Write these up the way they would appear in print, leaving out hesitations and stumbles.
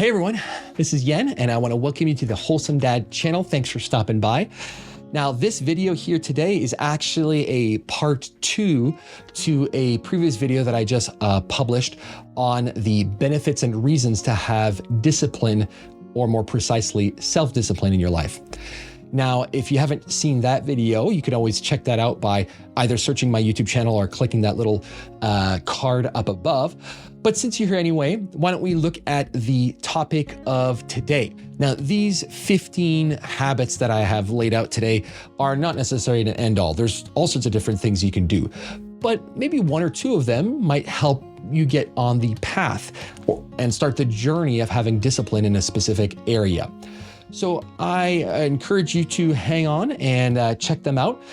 Hey everyone, this is Yen, and I want to welcome you to the Wholesome Dad channel. Thanks for stopping by. Now, this video here today is actually a part 2 to a previous video that I just published on the benefits and reasons to have discipline, or more precisely, self-discipline in your life. Now, if you haven't seen that video, you can always check that out by either searching my YouTube channel or clicking that little card up above. But since you're here anyway, why don't we look at the topic of today? Now, these 15 habits that I have laid out today are not necessarily an end all. There's all sorts of different things you can do, but maybe 1 or 2 of them might help you get on the path and start the journey of having discipline in a specific area. So I encourage you to hang on and check them out,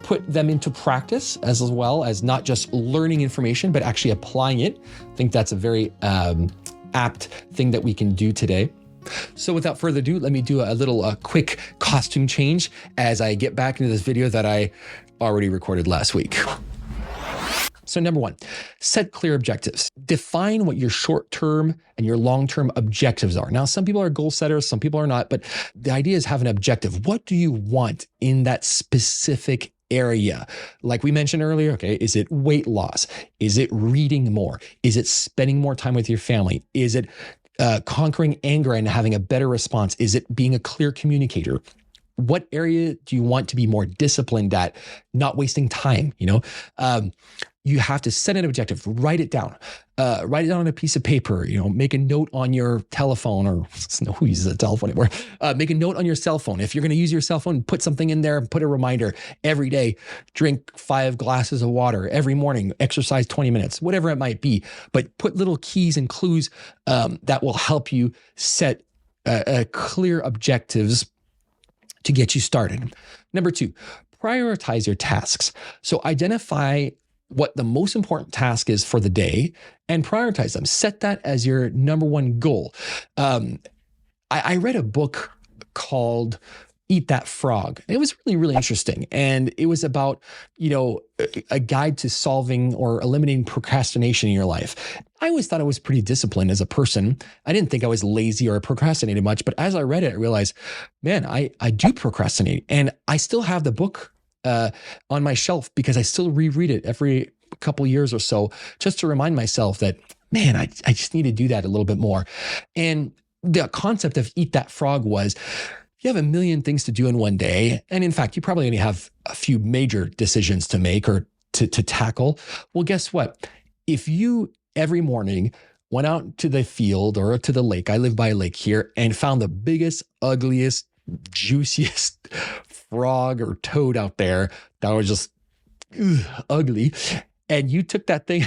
put them into practice as well as not just learning information, but actually applying it. I think that's a very apt thing that we can do today. So without further ado, let me do a little quick costume change as I get back into this video that I already recorded last week. So number 1, set clear objectives. Define what your short-term and your long-term objectives are. Now, some people are goal setters, some people are not, but the idea is have an objective. What do you want in that specific area? Like we mentioned earlier, okay, is it weight loss? Is it reading more? Is it spending more time with your family? Is it conquering anger and having a better response? Is it being a clear communicator? What area do you want to be more disciplined at? Not wasting time, you have to set an objective, write it down on a piece of paper, make a note on your telephone, or who uses a telephone anymore? Make a note on your cell phone. If you're going to use your cell phone, put something in there, put a reminder every day, drink 5 glasses of water every morning, exercise 20 minutes, whatever it might be, but put little keys and clues that will help you set clear objectives to get you started. Number 2, prioritize your tasks. So identify what the most important task is for the day and prioritize them. Set that as your number 1 goal. I read a book called Eat That Frog. It was really, really interesting. And it was about, a guide to solving or eliminating procrastination in your life. I always thought I was pretty disciplined as a person. I didn't think I was lazy or procrastinated much, but as I read it, I realized, man, I do procrastinate. And I still have the book on my shelf because I still reread it every couple years or so, just to remind myself that, man, I just need to do that a little bit more. And the concept of Eat That Frog was, you have a million things to do in one day. And in fact, you probably only have a few major decisions to make or to tackle. Well, guess what? If you every morning went out to the field or to the lake, I live by a lake here, and found the biggest, ugliest, juiciest frog or toad out there that was just ugly, and you took that thing,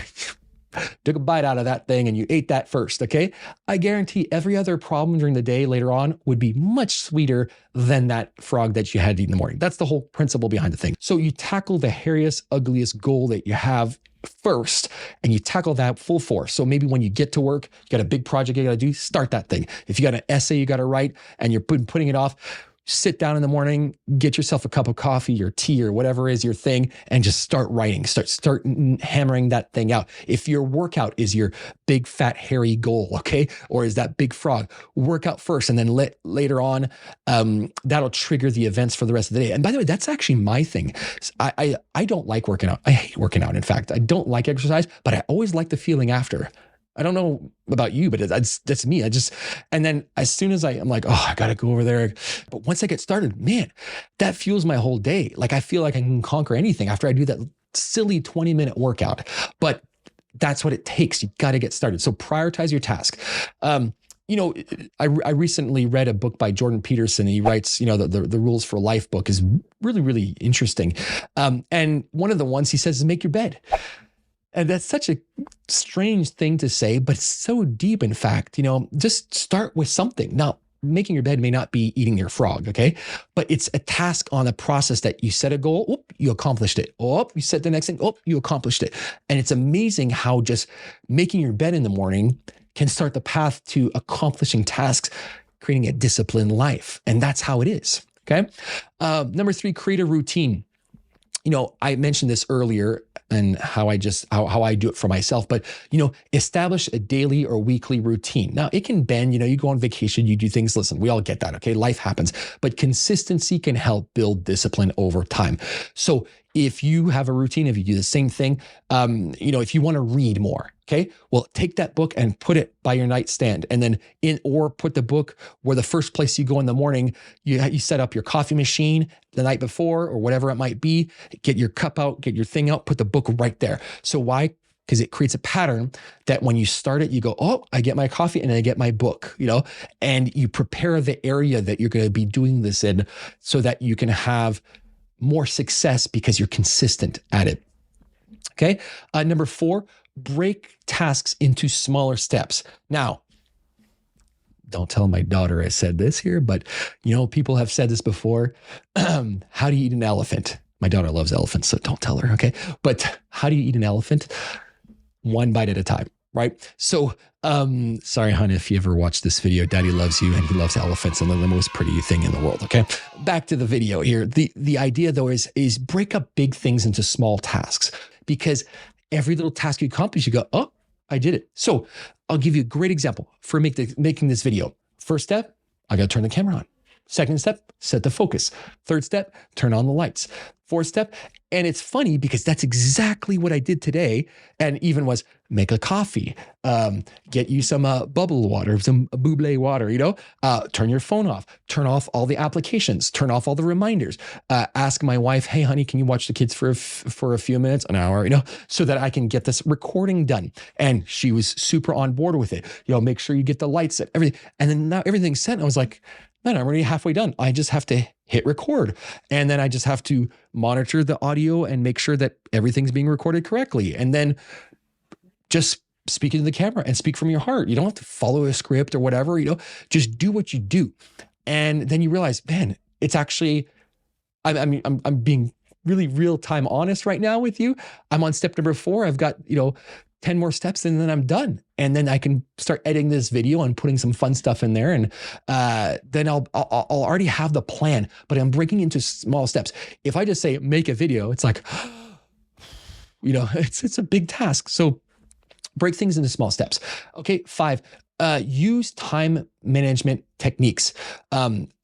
took a bite out of that thing and you ate that first, okay? I guarantee every other problem during the day later on would be much sweeter than that frog that you had to eat in the morning. That's the whole principle behind the thing. So you tackle the hairiest, ugliest goal that you have first, and you tackle that full force. So maybe when you get to work, you got a big project you got to do, start that thing. If you got an essay you got to write and you're putting it off, sit down in the morning, get yourself a cup of coffee or tea or whatever is your thing, and just start writing, start hammering that thing out. If your workout is your big, fat, hairy goal, okay, or is that big frog, work out first, and then later on, that'll trigger the events for the rest of the day. And by the way, that's actually my thing. I don't like working out. I hate working out. In fact, I don't like exercise, but I always like the feeling after. I don't know about you, but that's me. And then as soon as I'm like, oh, I got to go over there. But once I get started, man, that fuels my whole day. Like I feel like I can conquer anything after I do that silly 20-minute workout. But that's what it takes. You got to get started. So prioritize your task. I recently read a book by Jordan Peterson. He writes, the Rules for Life book is really, really interesting. And one of the ones he says is make your bed. And that's such a strange thing to say, but it's so deep, in fact. Just start with something. Now, making your bed may not be eating your frog, okay? But it's a task on a process that you set a goal, you accomplished it. You set the next thing, you accomplished it. And it's amazing how just making your bed in the morning can start the path to accomplishing tasks, creating a disciplined life. And that's how it is, okay? Number 3, create a routine. I mentioned this earlier and how I do it for myself, but, establish a daily or weekly routine. Now it can bend, you go on vacation, you do things. Listen, we all get that. Okay. Life happens, but consistency can help build discipline over time. So if you have a routine, if you do the same thing, if you want to read more, okay, well, take that book and put it by your nightstand, and then or put the book where the first place you go in the morning. You set up your coffee machine the night before or whatever it might be. Get your cup out, get your thing out, put the book right there. So why? Because it creates a pattern that when you start it, you go, oh, I get my coffee and I get my book, and you prepare the area that you're going to be doing this in so that you can have more success because you're consistent at it. Okay. Number 4, break tasks into smaller steps. Now, don't tell my daughter I said this here, but people have said this before. How do you eat an elephant? My daughter loves elephants, so don't tell her. Okay. But how do you eat an elephant? One bite at a time. Right. So, sorry, hon, if you ever watch this video, daddy loves you and he loves elephants and they're the most pretty thing in the world. Okay. Back to the video here. The idea though is break up big things into small tasks, because every little task you accomplish, you go, oh, I did it. So I'll give you a great example for making this video. First step, I got to turn the camera on. Second step, set the focus. Third step, turn on the lights. Fourth step, and it's funny because that's exactly what I did today, and even was make a coffee, get you some bubble water, some buble water, turn your phone off, turn off all the applications, turn off all the reminders, ask my wife, hey, honey, can you watch the kids for a few minutes, an hour, so that I can get this recording done. And she was super on board with it. Make sure you get the lights set, everything. And then now everything's set. And I was like, man, I'm already halfway done. I just have to hit record. And then I just have to monitor the audio and make sure that everything's being recorded correctly. And then just speak into the camera and speak from your heart. You don't have to follow a script or whatever, just do what you do. And then you realize, man, it's actually, I'm being really real-time honest right now with you. I'm on step number 4. I've got, 10 more steps and then I'm done. And then I can start editing this video and putting some fun stuff in there. And then I'll already have the plan, but I'm breaking into small steps. If I just say, make a video, it's like, it's a big task. So break things into small steps. Okay. 5, use time management techniques.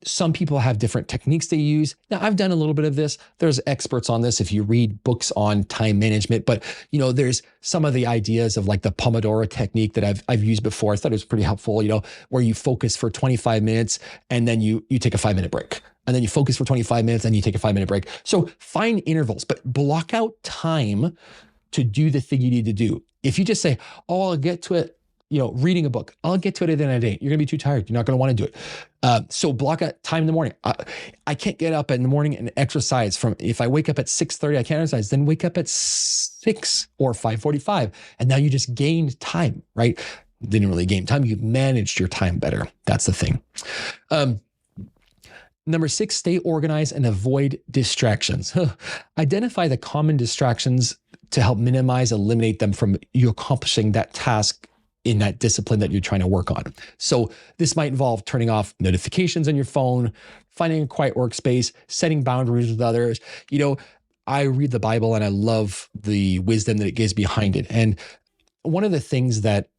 Some people have different techniques they use. Now, I've done a little bit of this. There's experts on this if you read books on time management, but there's some of the ideas of like the Pomodoro technique that I've used before. I thought it was pretty helpful, where you focus for 25 minutes and then you take a 5-minute break. And then you focus for 25 minutes and you take a 5-minute break. So find intervals, but block out time to do the thing you need to do. If you just say, oh, I'll get to it, reading a book, I'll get to it at the end of the day. You're going to be too tired. You're not going to want to do it. So block out time in the morning. I can't get up in the morning and exercise if I wake up at 6:30, I can't exercise, then wake up at 6 or 5:45. And now you just gained time, right? Didn't really gain time. You've managed your time better. That's the thing. Number 6, stay organized and avoid distractions. Identify the common distractions to help eliminate them from you accomplishing that task in that discipline that you're trying to work on. So this might involve turning off notifications on your phone, finding a quiet workspace, setting boundaries with others. I read the Bible and I love the wisdom that it gives behind it. And one of the things that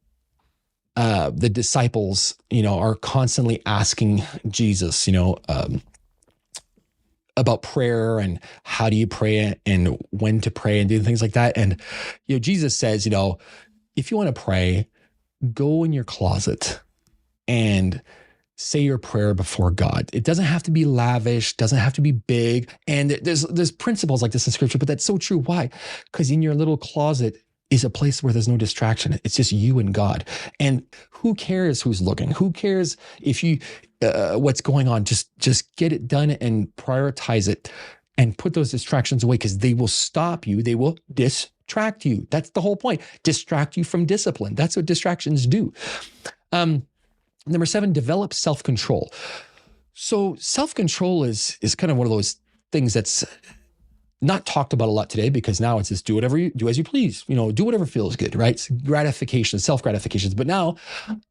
the disciples, are constantly asking Jesus, about prayer and how do you pray and when to pray and do things like that. And, Jesus says, if you want to pray, go in your closet and say your prayer before God. It doesn't have to be lavish, doesn't have to be big. And there's principles like this in scripture, but that's so true. Why? Because in your little closet is a place where there's no distraction. It's just you and God. And who cares who's looking? Who cares if what's going on? Just get it done and prioritize it and put those distractions away, because they will stop you. They will distract you. That's the whole point. Distract you from discipline. That's what distractions do. Number 7, develop self-control. So self-control is kind of one of those things that's not talked about a lot today, because now it's just do as you please, do whatever feels good, right? It's gratification, self-gratifications. But now,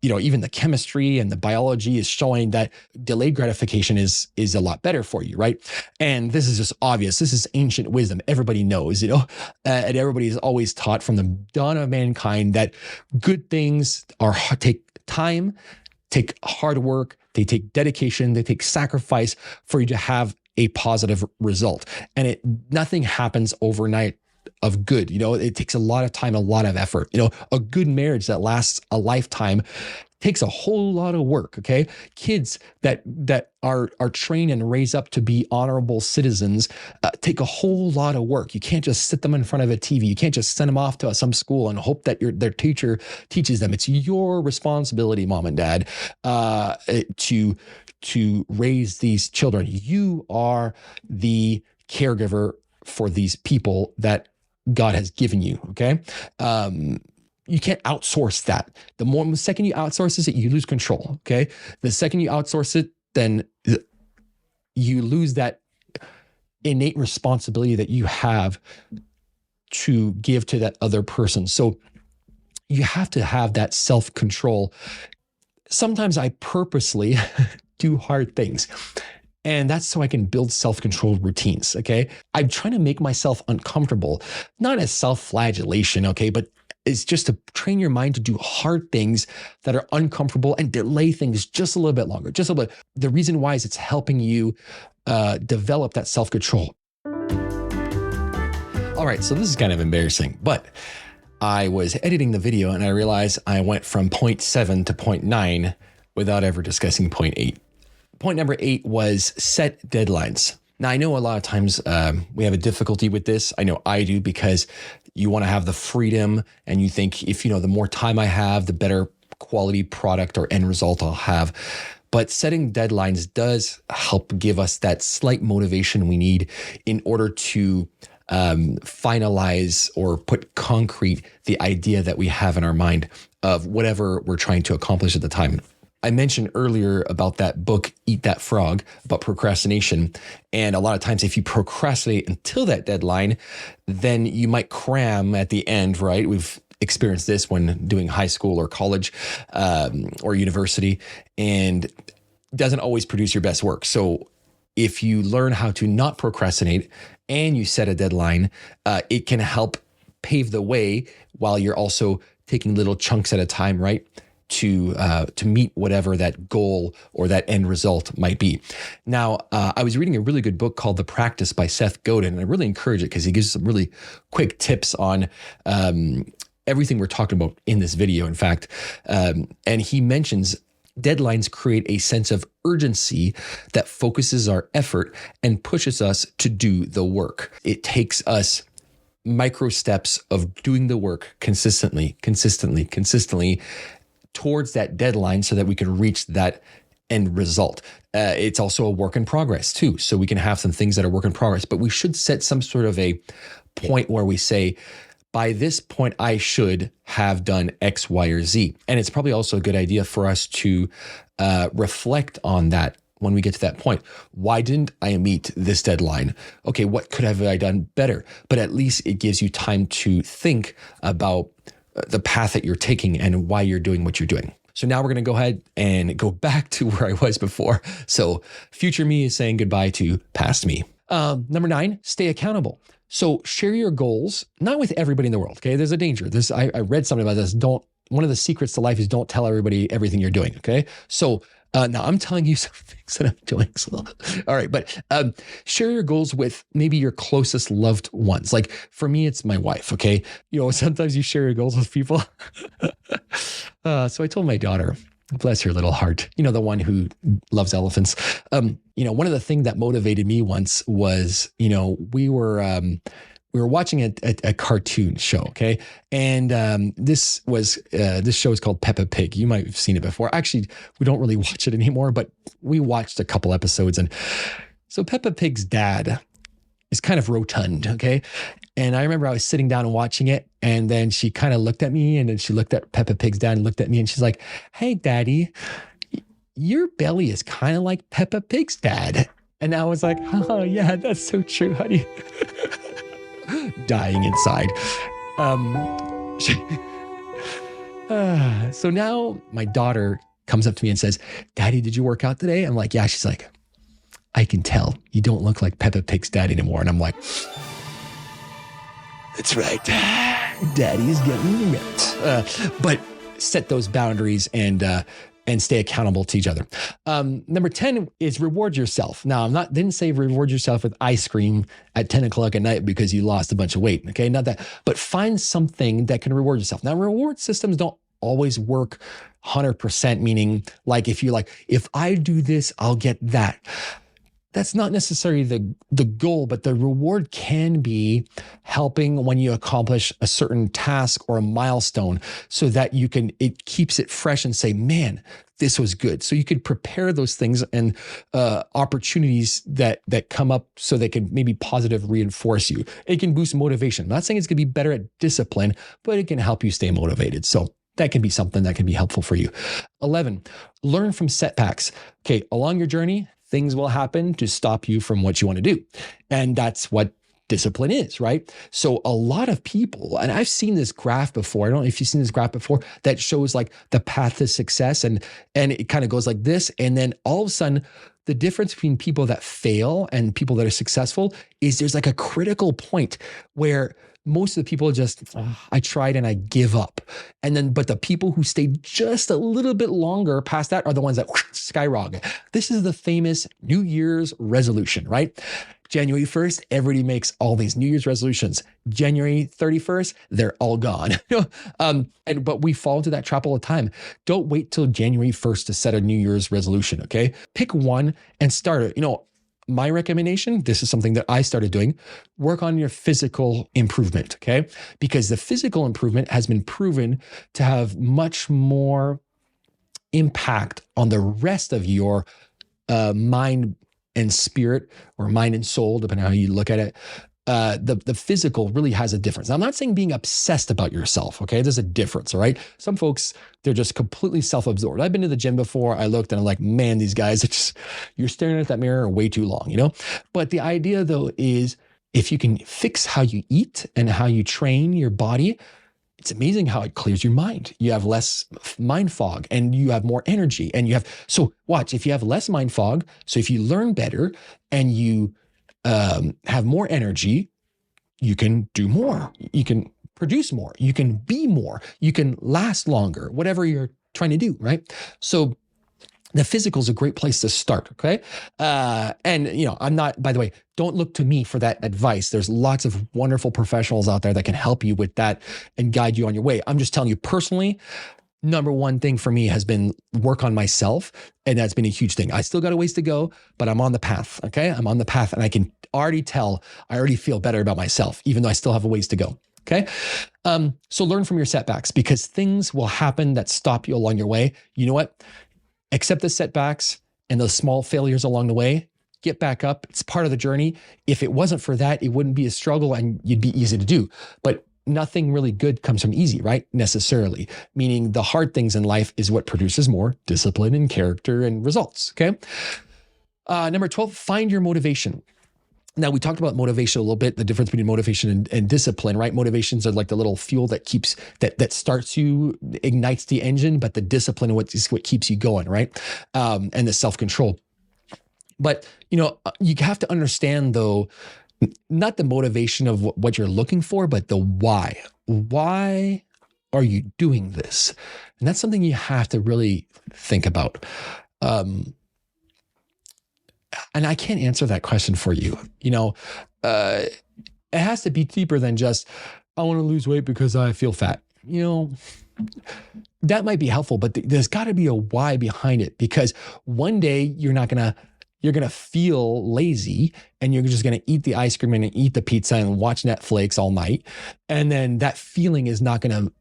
even the chemistry and the biology is showing that delayed gratification is a lot better for you, right? And this is just obvious. This is ancient wisdom. Everybody knows, and everybody is always taught from the dawn of mankind that good things take time, take hard work, they take dedication, they take sacrifice for you to have a positive result. And nothing happens overnight of good. It takes a lot of time, a lot of effort. A good marriage that lasts a lifetime takes a whole lot of work. Okay. Kids that are trained and raised up to be honorable citizens take a whole lot of work. You can't just sit them in front of a TV. You can't just send them off to some school and hope that their teacher teaches them. It's your responsibility, mom and dad, to raise these children. You are the caregiver for these people that God has given you. Okay. You can't outsource that. The second you outsource it, you lose control. Okay. The second you outsource it, then you lose that innate responsibility that you have to give to that other person. So you have to have that self-control. Sometimes I purposely do hard things. And that's so I can build self-controlled routines, okay? I'm trying to make myself uncomfortable, not as self-flagellation, okay? But it's just to train your mind to do hard things that are uncomfortable and delay things just a little bit longer, just a little bit. The reason why is it's helping you develop that self-control. All right, so this is kind of embarrassing, but I was editing the video and I realized I went from point 7 to point 9 without ever discussing point 8. Point number 8 was set deadlines. Now, I know a lot of times we have a difficulty with this. I know I do, because you want to have the freedom and you think if, the more time I have, the better quality product or end result I'll have. But setting deadlines does help give us that slight motivation we need in order to finalize or put concrete the idea that we have in our mind of whatever we're trying to accomplish at the time. I mentioned earlier about that book, Eat That Frog, about procrastination. And a lot of times if you procrastinate until that deadline, then you might cram at the end, right? We've experienced this when doing high school or college or university, and it doesn't always produce your best work. So if you learn how to not procrastinate and you set a deadline, it can help pave the way while you're also taking little chunks at a time, right? To meet whatever that goal or that end result might be. Now, I was reading a really good book called The Practice by Seth Goden, and I really encourage it because he gives some really quick tips on everything we're talking about in this video, in fact. And he mentions deadlines create a sense of urgency that focuses our effort and pushes us to do the work. It takes us micro steps of doing the work consistently towards that deadline so that we can reach that end result. It's also a work in progress too. So we can have some things that are work in progress, but we should set some sort of a point where we say, by this point, I should have done X, Y, or Z. And it's probably also a good idea for us to reflect on that when we get to that point. Why didn't I meet this deadline? Okay, what could have I done better? But at least it gives you time to think about the path that you're taking and why you're doing what you're doing. So now we're going to go ahead and go back to where I was before. So future me is saying goodbye to past me. Number 9, stay accountable. So share your goals, not with everybody in the world. Okay. There's a danger. I read something about this. One of the secrets to life is don't tell everybody everything you're doing. Okay. So now I'm telling you some things that I'm doing. So, all right. But share your goals with maybe your closest loved ones. Like for me, it's my wife. Okay. Sometimes you share your goals with people. So I told my daughter, bless her little heart, the one who loves elephants. One of the things that motivated me once was, we were watching a cartoon show, okay? And this show is called Peppa Pig. You might have seen it before. Actually, we don't really watch it anymore, but we watched a couple episodes. And so Peppa Pig's dad is kind of rotund, okay? And I remember I was sitting down and watching it, and then she kind of looked at me, and then she looked at Peppa Pig's dad and looked at me, and she's like, "Hey, Daddy, your belly is kind of like Peppa Pig's dad." And I was like, "Oh, yeah, that's so true, honey." dying inside. So now my daughter comes up to me and says, Daddy, did you work out today? I'm like, yeah. She's like, I can tell you don't look like Peppa Pig's dad anymore. And I'm like, that's right. Daddy's getting ripped. But set those boundaries and stay accountable to each other. Number 10 is reward yourself. Now, didn't say reward yourself with ice cream at 10 o'clock at night because you lost a bunch of weight. Okay, not that, but find something that can reward yourself. Now, reward systems don't always work 100%, meaning like if I do this, I'll get that. That's not necessarily the goal, but the reward can be helping when you accomplish a certain task or a milestone so that it keeps it fresh and say, man, this was good. So you could prepare those things and opportunities that come up so they can maybe positive reinforce you. It can boost motivation. I'm not saying it's going to be better at discipline, but it can help you stay motivated. So that can be something that can be helpful for you. 11, learn from setbacks. Okay, along your journey, things will happen to stop you from what you want to do. And that's what discipline is, right? So a lot of people, and I've seen this graph before, I don't know if you've seen this graph before, that shows like the path to success and it kind of goes like this. And then all of a sudden, the difference between people that fail and people that are successful is there's like a critical point where most of the people just, I tried and I give up. But the people who stayed just a little bit longer past that are the ones that skyrocket. This is the famous New Year's resolution, right? January 1st, everybody makes all these New Year's resolutions. January 31st, they're all gone. But we fall into that trap all the time. Don't wait till January 1st to set a New Year's resolution, okay? Pick one and start it. My recommendation, this is something that I started doing, work on your physical improvement, okay? Because the physical improvement has been proven to have much more impact on the rest of your mind and spirit, or mind and soul, depending on how you look at it. The physical really has a difference. Now, I'm not saying being obsessed about yourself, okay? There's a difference, all right? Some folks, they're just completely self-absorbed. I've been to the gym before. I looked and I'm like, man, these guys, you're staring at that mirror way too long, But the idea though is if you can fix how you eat and how you train your body, it's amazing how it clears your mind. You have less mind fog and you have more energy so watch, if you have less mind fog, so if you learn better and you have more energy, you can do more, you can produce more, you can be more, you can last longer, whatever you're trying to do, right? So the physical is a great place to start, okay? I'm not, by the way, don't look to me for that advice. There's lots of wonderful professionals out there that can help you with that and guide you on your way. I'm just telling you personally, number one thing for me has been work on myself. And that's been a huge thing. I still got a ways to go, but I'm on the path, okay? I'm on the path and I can already tell, I already feel better about myself, even though I still have a ways to go, okay? So learn from your setbacks because things will happen that stop you along your way. You know what? Accept the setbacks and those small failures along the way. Get back up. It's part of the journey. If it wasn't for that, it wouldn't be a struggle and you'd be easy to do. But nothing really good comes from easy, right? Necessarily. Meaning the hard things in life is what produces more discipline and character and results, okay? Number 12, find your motivation. Now, we talked about motivation a little bit, the difference between motivation and discipline, right? Motivations are like the little fuel that that starts you, ignites the engine, but the discipline is what keeps you going, right? And the self-control. But, you have to understand, though, not the motivation of what you're looking for, but the why. Why are you doing this? And that's something you have to really think about. And I can't answer that question for you. It has to be deeper than just, I want to lose weight because I feel fat. That might be helpful, but there's got to be a why behind it, because one day you're going to feel lazy and you're just going to eat the ice cream and eat the pizza and watch Netflix all night. And then that feeling is not going to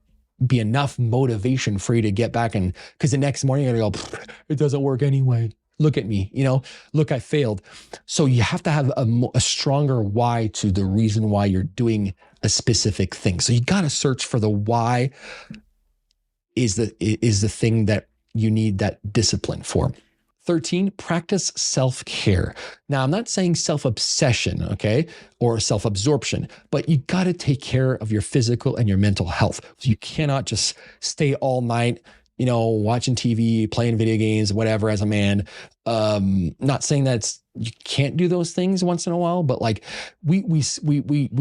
be enough motivation for you to get back. And because the next morning you're going to go, it doesn't work anyway. Look at me, look, I failed. So you have to have a stronger why to the reason why you're doing a specific thing. So you got to search for the why is the thing that you need that discipline for. 13, practice self-care. Now, I'm not saying self-obsession, okay, or self-absorption, but you got to take care of your physical and your mental health. So you cannot just stay all night, watching TV, playing video games, whatever, as a man. Not saying that you can't do those things once in a while, but like we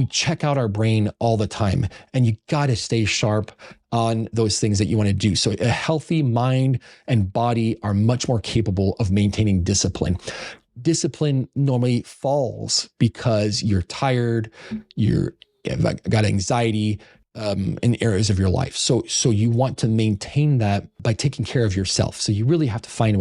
check out our brain all the time, and you got to stay sharp on those things that you want to do. So a healthy mind and body are much more capable of maintaining discipline. Discipline normally falls because you're tired, you've got anxiety, in areas of your life. So you want to maintain that by taking care of yourself. So you really have to find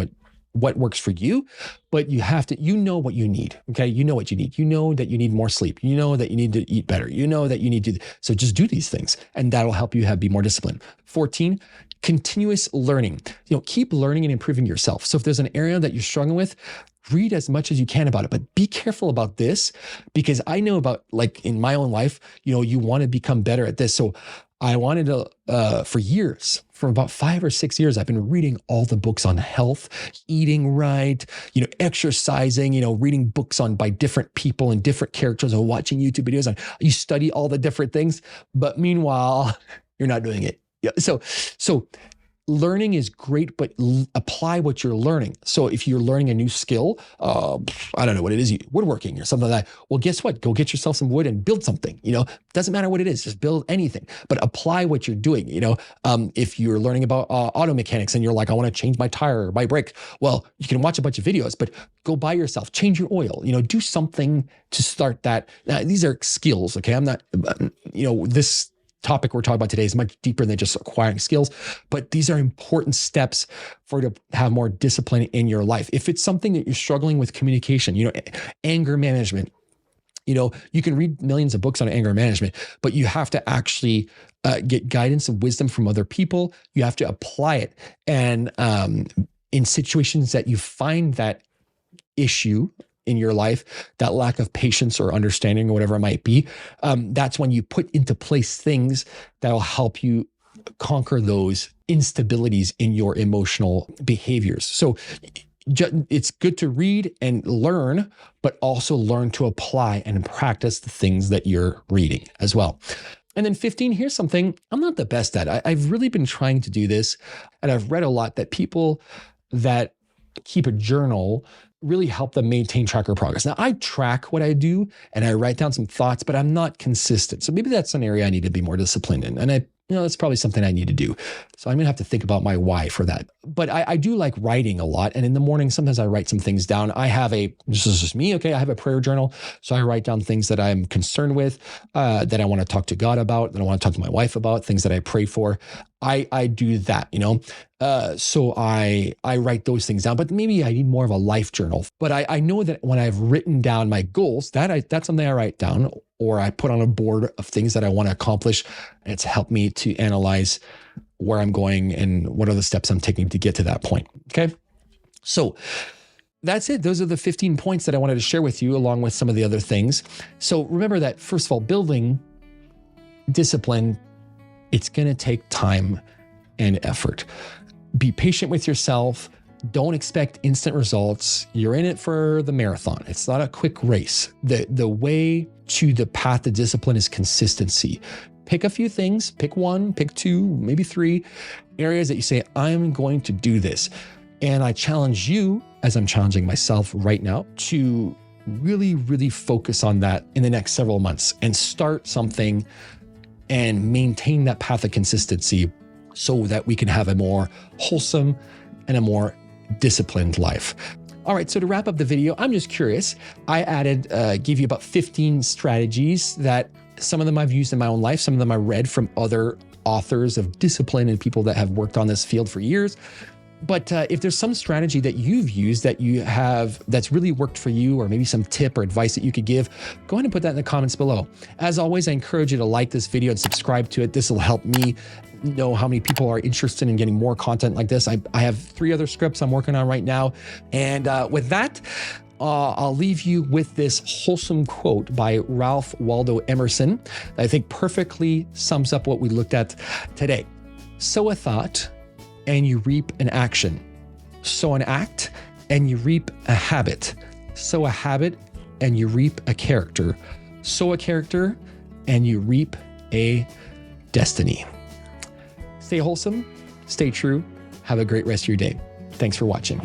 what works for you, but you know what you need. Okay. You know what you need. You know that you need more sleep. You know that you need to eat better. You know that you need to, so just do these things, and that'll help you be more disciplined. 14, continuous learning. Keep learning and improving yourself. So if there's an area that you're struggling with, read as much as you can about it, but be careful about this, because I know about, like, in my own life, you want to become better at this. So I wanted to, for about 5 or 6 years, I've been reading all the books on health, eating right, exercising, reading books by different people and different characters, and watching YouTube videos on, you study all the different things, but meanwhile, you're not doing it. Yeah. So learning is great, but apply what you're learning. So if you're learning a new skill, I don't know what it is, woodworking or something like that. Well, guess what? Go get yourself some wood and build something. Doesn't matter what it is, just build anything, but apply what you're doing. If you're learning about auto mechanics and you're like, I want to change my tire or my brake. Well, you can watch a bunch of videos, but go by yourself, change your oil, do something to start that. These are skills. Okay. I'm not, this topic we're talking about today is much deeper than just acquiring skills, but these are important steps for you to have more discipline in your life. If it's something that you're struggling with, communication, anger management, you can read millions of books on anger management, but you have to actually get guidance and wisdom from other people. You have to apply it. And in situations that you find that issue in your life, that lack of patience or understanding or whatever it might be, that's when you put into place things that'll help you conquer those instabilities in your emotional behaviors. So it's good to read and learn, but also learn to apply and practice the things that you're reading as well. And then 15, here's something I'm not the best at. I've really been trying to do this, and I've read a lot that people that keep a journal really help them maintain track of progress. Now, I track what I do and I write down some thoughts, but I'm not consistent. So maybe that's an area I need to be more disciplined in. And that's probably something I need to do. So I'm going to have to think about my why for that. But I do like writing a lot. And in the morning, sometimes I write some things down. This is just me, okay? I have a prayer journal. So I write down things that I'm concerned with, that I want to talk to God about, that I want to talk to my wife about, things that I pray for. I do that, so I write those things down, but maybe I need more of a life journal. But I know that when I've written down my goals, that's something I write down, or I put on a board of things that I want to accomplish. And it's helped me to analyze where I'm going and what are the steps I'm taking to get to that point. Okay. So that's it. Those are the 15 points that I wanted to share with you, along with some of the other things. So remember that, first of all, building discipline, it's going to take time and effort. Be patient with yourself. Don't expect instant results. You're in it for the marathon. It's not a quick race. The way to the path to discipline is consistency. Pick a few things, pick one, pick two, maybe three areas that you say, I'm going to do this. And I challenge you, as I'm challenging myself right now, to really, really focus on that in the next several months and start something and maintain that path of consistency so that we can have a more wholesome and a more disciplined life. All right, so to wrap up the video, I'm just curious. I gave you about 15 strategies that some of them I've used in my own life. Some of them I read from other authors of discipline and people that have worked on this field for years. But if there's some strategy that you've used that's really worked for you, or maybe some tip or advice that you could give, go ahead and put that in the comments below. As always, I encourage you to like this video and subscribe to it. This will help me know how many people are interested in getting more content like this. I have 3 other scripts I'm working on right now. And with that, I'll leave you with this wholesome quote by Ralph Waldo Emerson that I think perfectly sums up what we looked at today. Sow a thought, and you reap an action. Sow an act, and you reap a habit. Sow a habit and you reap a character. Sow a character and you reap a destiny. Stay wholesome, stay true. Have a great rest of your day. Thanks for watching.